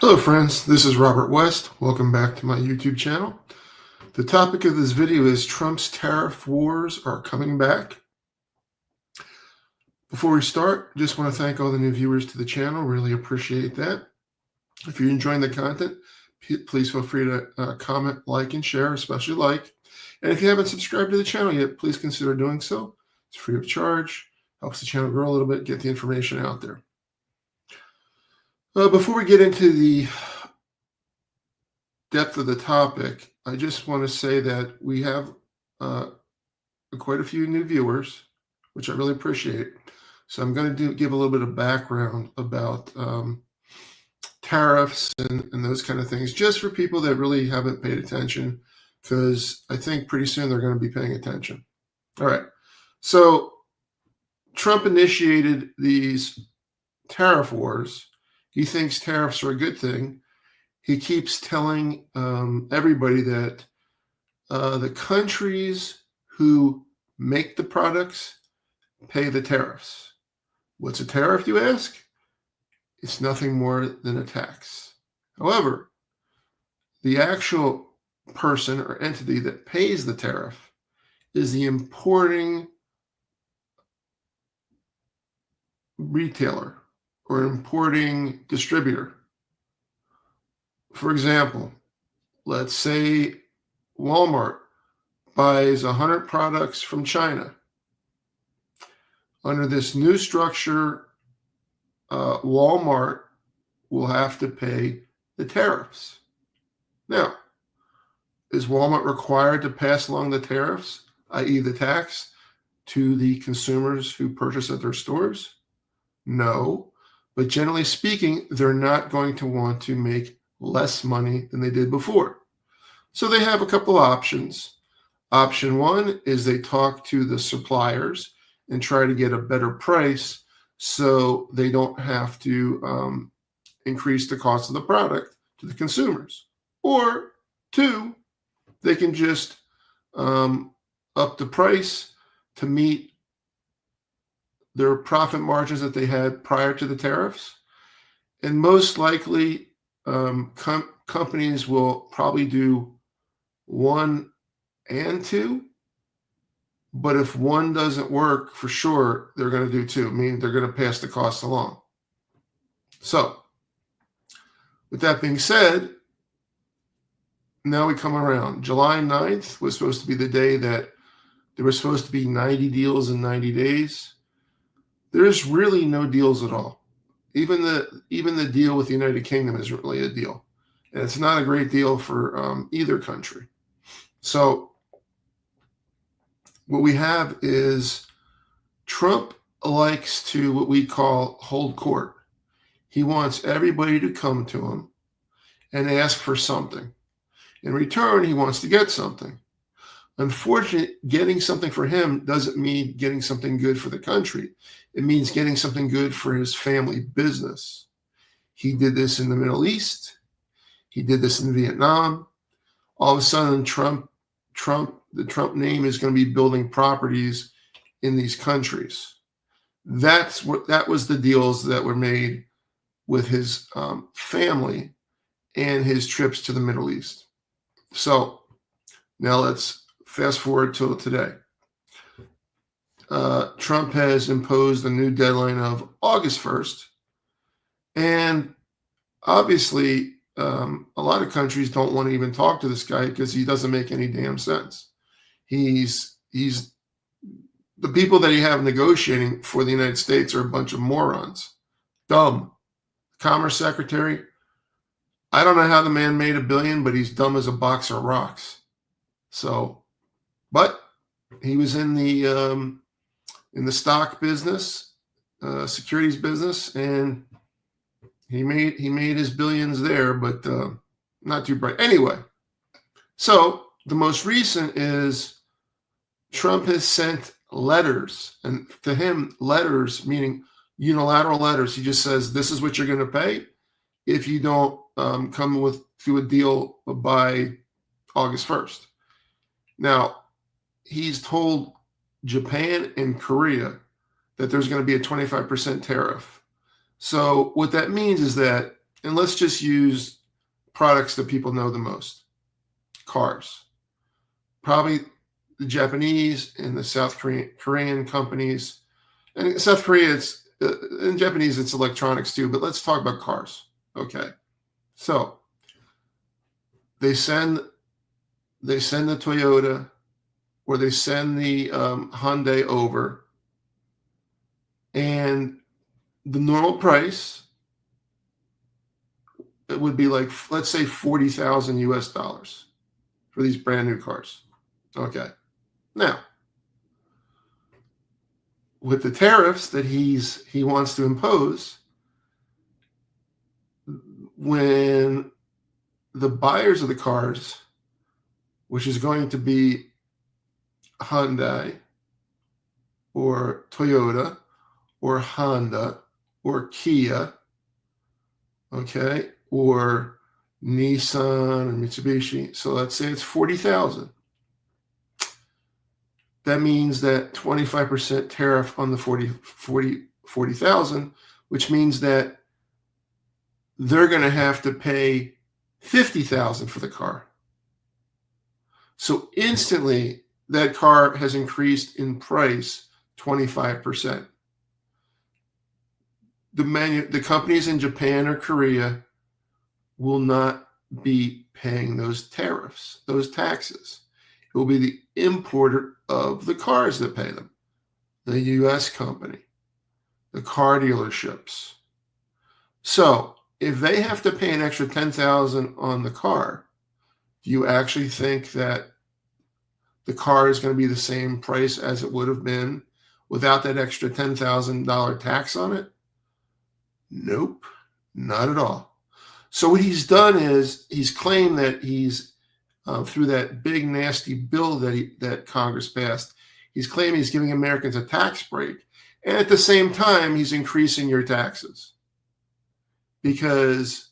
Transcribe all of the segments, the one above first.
Hello friends, this is Robert West. Welcome back to my YouTube channel. The topic of this video is Trump's tariff wars are coming back. Before we start, just want to thank all the new viewers to the channel. Really appreciate that. If you're enjoying the content, please feel free to comment, like, and share, especially like. And if you haven't subscribed to the channel yet, please consider doing so. It's free of charge, helps the channel grow a little bit, get the information out there. Before we get into the depth of the topic, I just want to say that we have quite a few new viewers, which I really appreciate. So I'm going to give a little bit of background about tariffs and those kind of things, just for people that really haven't paid attention, because I think pretty soon they're going to be paying attention. All right. So Trump initiated these tariff wars. He thinks tariffs are a good thing. He keeps telling everybody that the countries who make the products pay the tariffs. What's a tariff, you ask? It's nothing more than a tax. However, the actual person or entity that pays the tariff is the importing retailer or importing distributor. For example, let's say Walmart buys 100 products from China. Under this new structure, Walmart will have to pay the tariffs. Now, is Walmart required to pass along the tariffs, i.e. the tax, to the consumers who purchase at their stores? No, but generally speaking, they're not going to want to make less money than they did before. So they have a couple options. Option one is they talk to the suppliers and try to get a better price so they don't have to increase the cost of the product to the consumers. Or two, they can just up the price to meet their profit margins that they had prior to the tariffs. And most likely, companies will probably do one and two, but if one doesn't work, for sure they're going to do two. I mean, they're going to pass the cost along. So with that being said, now we come around. July 9th was supposed to be the day that there was supposed to be 90 deals in 90 days. There's really no deals at all. Even the deal with the United Kingdom isn't really a deal. And it's not a great deal for either country. So what we have is Trump likes to what we call hold court. He wants everybody to come to him and ask for something. In return, he wants to get something. Unfortunately, getting something for him doesn't mean getting something good for the country. It means getting something good for his family business. He did this in the Middle East. He did this in Vietnam. All of a sudden, the Trump name is going to be building properties in these countries. That was the deals that were made with his family and his trips to the Middle East. So now let's fast forward till today. Trump has imposed a new deadline of August 1st. And obviously, a lot of countries don't want to even talk to this guy because he doesn't make any damn sense. He's the people that he have negotiating for the United States are a bunch of morons. Dumb. Commerce Secretary, I don't know how the man made $1 billion, but he's dumb as a box of rocks. So, but he was in the stock business, securities business, and he made his billions there, but not too bright. Anyway, so the most recent is Trump has sent letters, and to him, letters meaning unilateral letters. He just says, this is what you're going to pay if you don't come to a deal by August 1st. Now, he's told Japan and Korea that there's going to be a 25% tariff. So what that means is that and let's just use products that people know the most. Cars. Probably the Japanese and the South Korean companies. And in South Korea, in Japanese, it's electronics too, but let's talk about cars. Okay. So they send the Toyota or they send the Hyundai over, and the normal price, it would be like, let's say 40,000 US dollars for these brand new cars. Okay. Now, with the tariffs that he wants to impose, when the buyers of the cars, which is going to be Hyundai or Toyota or Honda or Kia, okay, or Nissan or Mitsubishi. So let's say it's 40,000. That means that 25% tariff on the 40,000, which means that they're going to have to pay 50,000 for the car. So instantly, that car has increased in price 25%. The companies in Japan or Korea will not be paying those tariffs, those taxes. It will be the importer of the cars that pay them, the U.S. company, the car dealerships. So if they have to pay an extra $10,000 on the car, do you actually think that the car is going to be the same price as it would have been without that extra $10,000 tax on it? Nope, not at all. So what he's done is he's claimed that he's through that big nasty bill that Congress passed, he's claiming he's giving Americans a tax break, and at the same time he's increasing your taxes because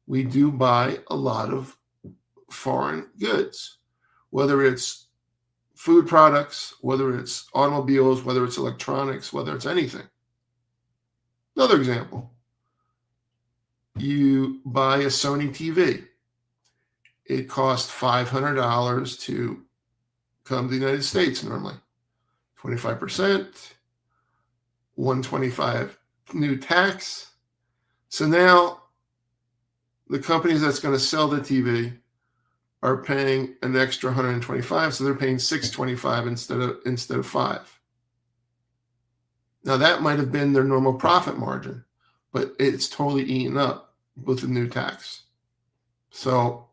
we do buy a lot of foreign goods, whether it's food products, whether it's automobiles, whether it's electronics, whether it's anything. Another example, you buy a Sony TV. It costs $500 to come to the United States normally. 25%, $125 new tax. So now the companies that's going to sell the TV are paying an extra $125, so they're paying $625 instead of $5. Now that might have been their normal profit margin, but it's totally eaten up with the new tax. So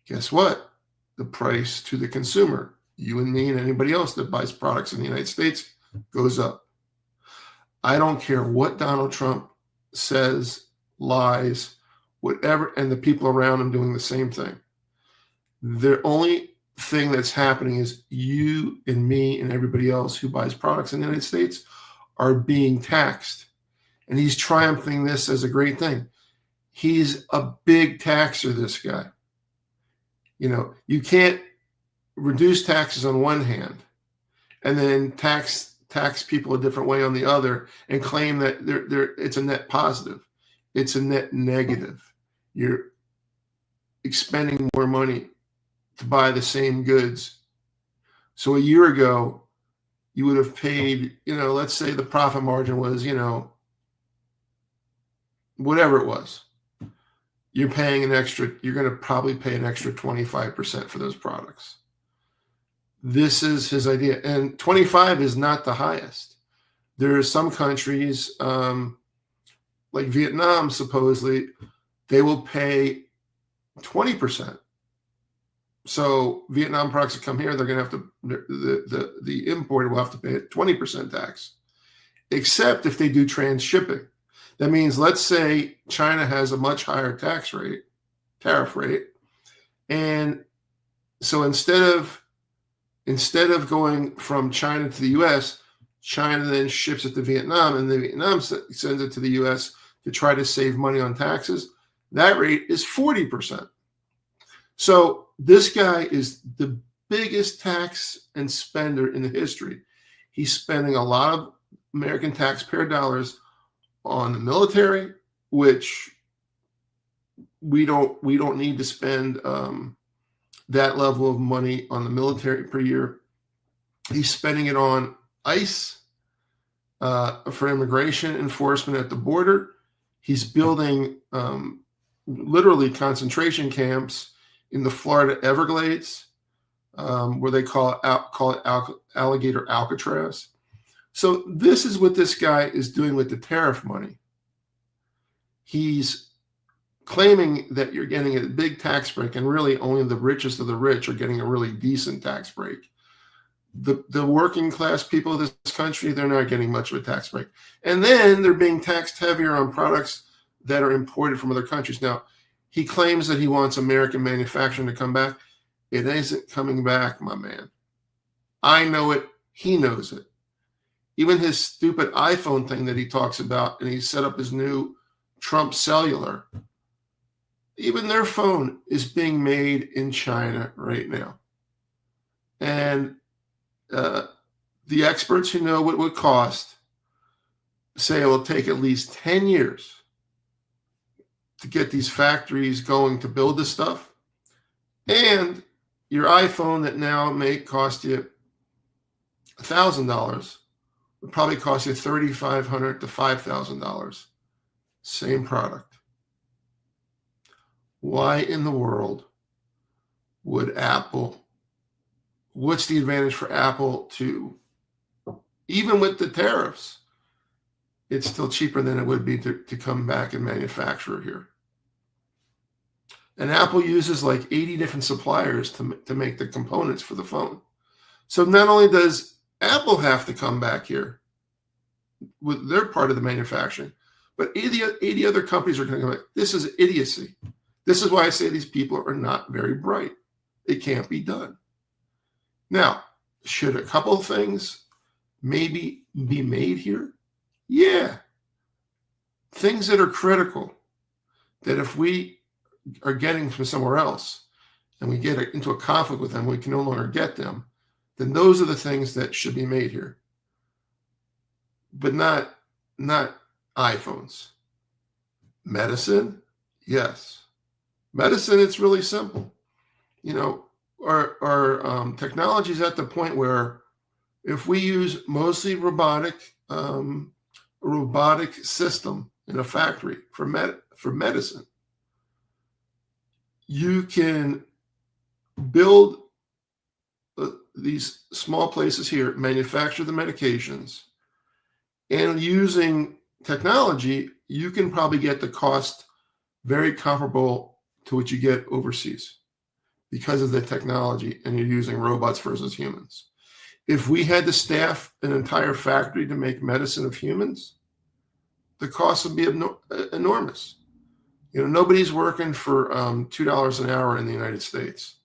guess what? The price to the consumer, you and me and anybody else that buys products in the United States, goes up. I don't care what Donald Trump says, lies, whatever, and the people around him doing the same thing. The only thing that's happening is you and me and everybody else who buys products in the United States are being taxed. And he's triumphing this as a great thing. He's a big taxer, this guy. You know, you can't reduce taxes on one hand and then tax people a different way on the other and claim that it's a net positive. It's a net negative. You're expending more money to buy the same goods. So a year ago, you would have paid, let's say the profit margin was, whatever it was. You're going to probably pay an extra 25% for those products. This is his idea. And 25 is not the highest. There are some countries, like Vietnam, supposedly, they will pay 20%. So Vietnam products that come here, they're going to have to, the importer will have to pay a 20% tax, except if they do transshipping. That means, let's say China has a much higher tariff rate. And so instead of going from China to the US, China then ships it to Vietnam, and then Vietnam sends it to the US to try to save money on taxes. That rate is 40%. So this guy is the biggest tax and spender in the history. He's spending a lot of American taxpayer dollars on the military, which we don't need to spend that level of money on the military per year. He's spending it on ICE for immigration enforcement at the border. He's building literally concentration camps in the Florida Everglades, where they call it alligator Alcatraz. So this is what this guy is doing with the tariff money. He's claiming that you're getting a big tax break, and really only the richest of the rich are getting a really decent tax break. The working class people of this country, they're not getting much of a tax break. And then they're being taxed heavier on products that are imported from other countries. Now, he claims that he wants American manufacturing to come back. It isn't coming back, my man. I know it. He knows it. Even his stupid iPhone thing that he talks about, and he set up his new Trump cellular, even their phone is being made in China right now. And the experts who know what it would cost say it will take at least 10 years to get these factories going to build this stuff. And your iPhone that now may cost you $1,000 would probably cost you $3,500 to $5,000. Same product. Why in the world would Apple, what's the advantage for Apple to, even with the tariffs, it's still cheaper than it would be to come back and manufacture here. And Apple uses like 80 different suppliers to make the components for the phone. So not only does Apple have to come back here with their part of the manufacturing, but 80 other companies are going to go back. This is idiocy. This is why I say these people are not very bright. It can't be done. Now, should a couple of things maybe be made here? Yeah. Things that are critical, that if we are getting from somewhere else and we get into a conflict with them, we can no longer get them, then those are the things that should be made here. But not iPhones. Medicine? Yes. Medicine, it's really simple. You know, our technology is at the point where if we use mostly robotic system in a factory for medicine, you can build these small places here, manufacture the medications, and using technology, you can probably get the cost very comparable to what you get overseas because of the technology, and you're using robots versus humans. If we had to staff an entire factory to make medicine of humans, the cost would be enormous. You know, nobody's working for $2 an hour in the United States,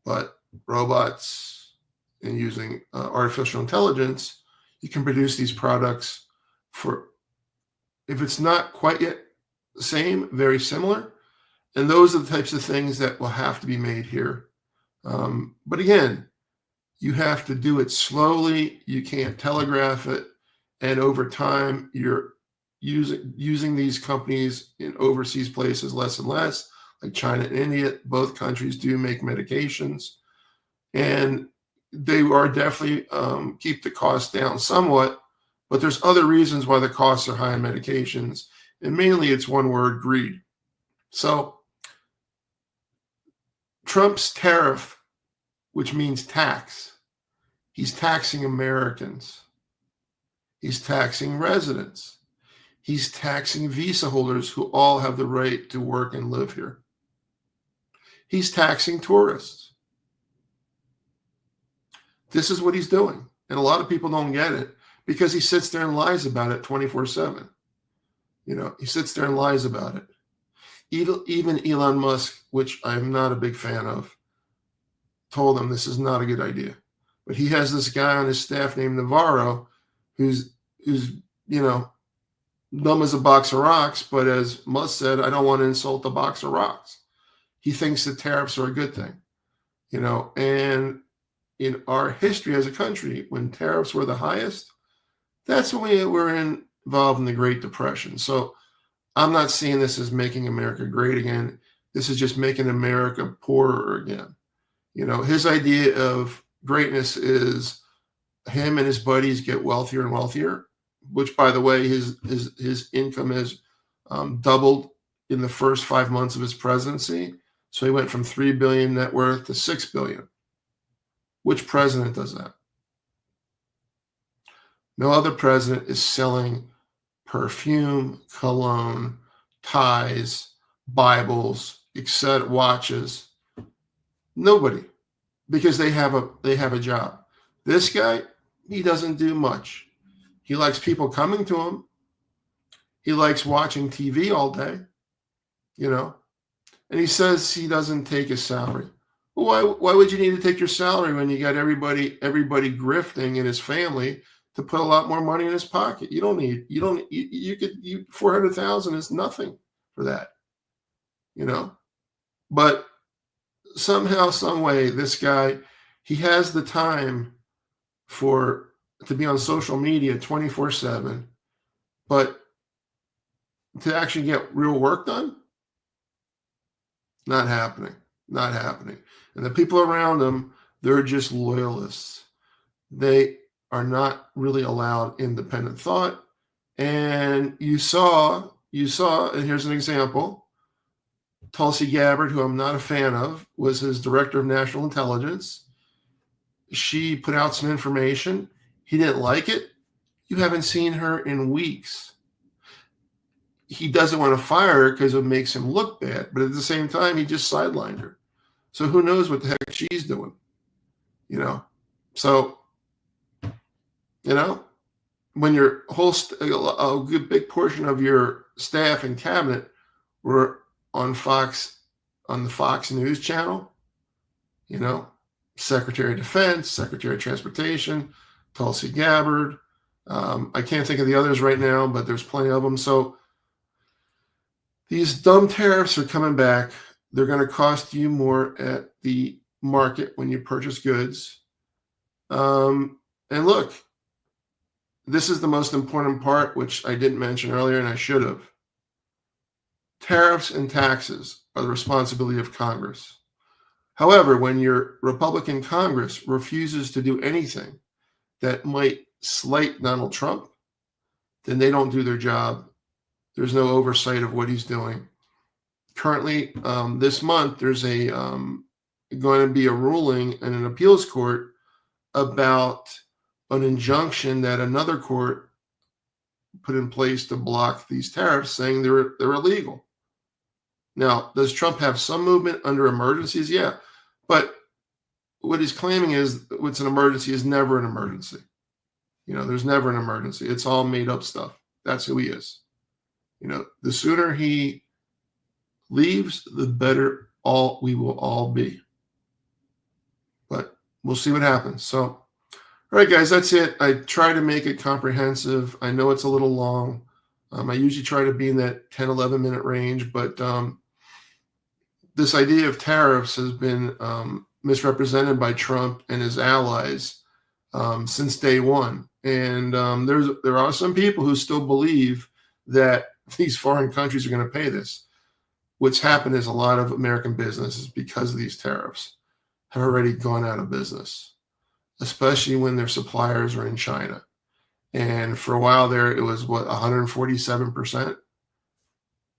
but robots and using artificial intelligence, you can produce these products for, if it's not quite yet the same, very similar. And those are the types of things that will have to be made here. But again, you have to do it slowly. You can't telegraph it. And over time, you're using these companies in overseas places less and less, like China and India. Both countries do make medications. And they are definitely keep the cost down somewhat. But there's other reasons why the costs are high in medications. And mainly it's one word, greed. So Trump's tariff, which means tax, he's taxing Americans. He's taxing residents. He's taxing visa holders who all have the right to work and live here. He's taxing tourists. This is what he's doing. And a lot of people don't get it because he sits there and lies about it 24/7. You know, he sits there and lies about it. Even Elon Musk, which I'm not a big fan of, told him this is not a good idea. But he has this guy on his staff named Navarro who's you know, dumb as a box of rocks, but as Musk said, I don't want to insult the box of rocks. He thinks that tariffs are a good thing, you know, and in our history as a country, when tariffs were the highest, that's when we were involved in the Great Depression. So I'm not seeing this as making America great again. This is just making America poorer again. His idea of greatness is him and his buddies get wealthier and wealthier, which, by the way, his income has doubled in the first 5 months of his presidency. So he went from 3 billion net worth to 6 billion. Which president does that? No other president is selling perfume, cologne, ties, Bibles, etc., watches. Nobody, because they have a job. This guy, he doesn't do much. He likes people coming to him. He likes watching TV all day, and he says he doesn't take his salary. Well, why would you need to take your salary when you got everybody grifting in his family to put a lot more money in his pocket? You could 400,000 is nothing for that, but somehow, some way, this guy, he has the time to be on social media 24/7, but to actually get real work done, not happening. And the people around him, they're just loyalists. They are not really allowed independent thought. And you saw, and here's an example. Tulsi Gabbard, who I'm not a fan of, was his director of national intelligence. She put out some information. He didn't like it. You haven't seen her in weeks. He doesn't want to fire her because it makes him look bad, but at the same time, he just sidelined her. So who knows what the heck she's doing, So, when your whole a good big portion of your staff and cabinet were on the Fox News channel, Secretary of Defense, Secretary of Transportation, Tulsi Gabbard. I can't think of the others right now, but there's plenty of them. So these dumb tariffs are coming back. They're going to cost you more at the market when you purchase goods. And look, this is the most important part, which I didn't mention earlier, and I should have. Tariffs and taxes are the responsibility of Congress. However, when your Republican Congress refuses to do anything that might slight Donald Trump, then they don't do their job. There's no oversight of what he's doing. Currently, this month, there's going to be a ruling in an appeals court about an injunction that another court put in place to block these tariffs, saying they're illegal. Now, does Trump have some movement under emergencies? Yeah. But what he's claiming is what's an emergency is never an emergency. There's never an emergency. It's all made up stuff. That's who he is. The sooner he leaves, the better we will all be. But we'll see what happens. So, all right, guys, that's it. I try to make it comprehensive. I know it's a little long. I usually try to be in that 10, 11-minute range, but this idea of tariffs has been misrepresented by Trump and his allies since day one. And there are some people who still believe that these foreign countries are going to pay this. What's happened is a lot of American businesses, because of these tariffs, have already gone out of business, especially when their suppliers are in China. And for a while there, it was 147%.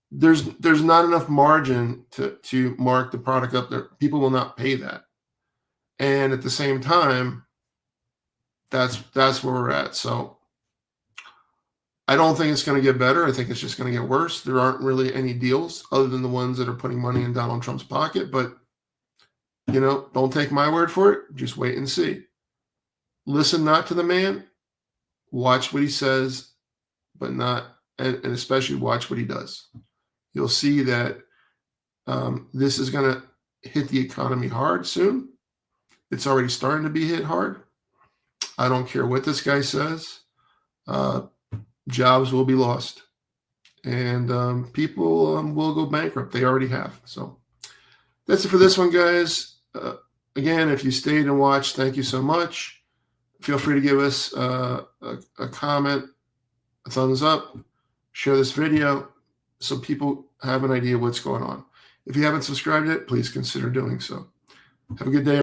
There's not enough margin to mark the product up there. People will not pay that. And at the same time, that's where we're at. So I don't think it's going to get better. I think it's just going to get worse. There aren't really any deals other than the ones that are putting money in Donald Trump's pocket. But, don't take my word for it. Just wait and see. Listen not to the man. Watch what he says, but not, and especially watch what he does. You'll see that this is going to hit the economy hard soon. It's already starting to be hit hard. I don't care what this guy says. Jobs will be lost, and people will go bankrupt. They already have. So that's it for this one, guys. Again, if you stayed and watched, thank you so much. Feel free to give us a comment, a thumbs up, share this video, so people have an idea what's going on. If you haven't subscribed yet, please consider doing so. Have a good day.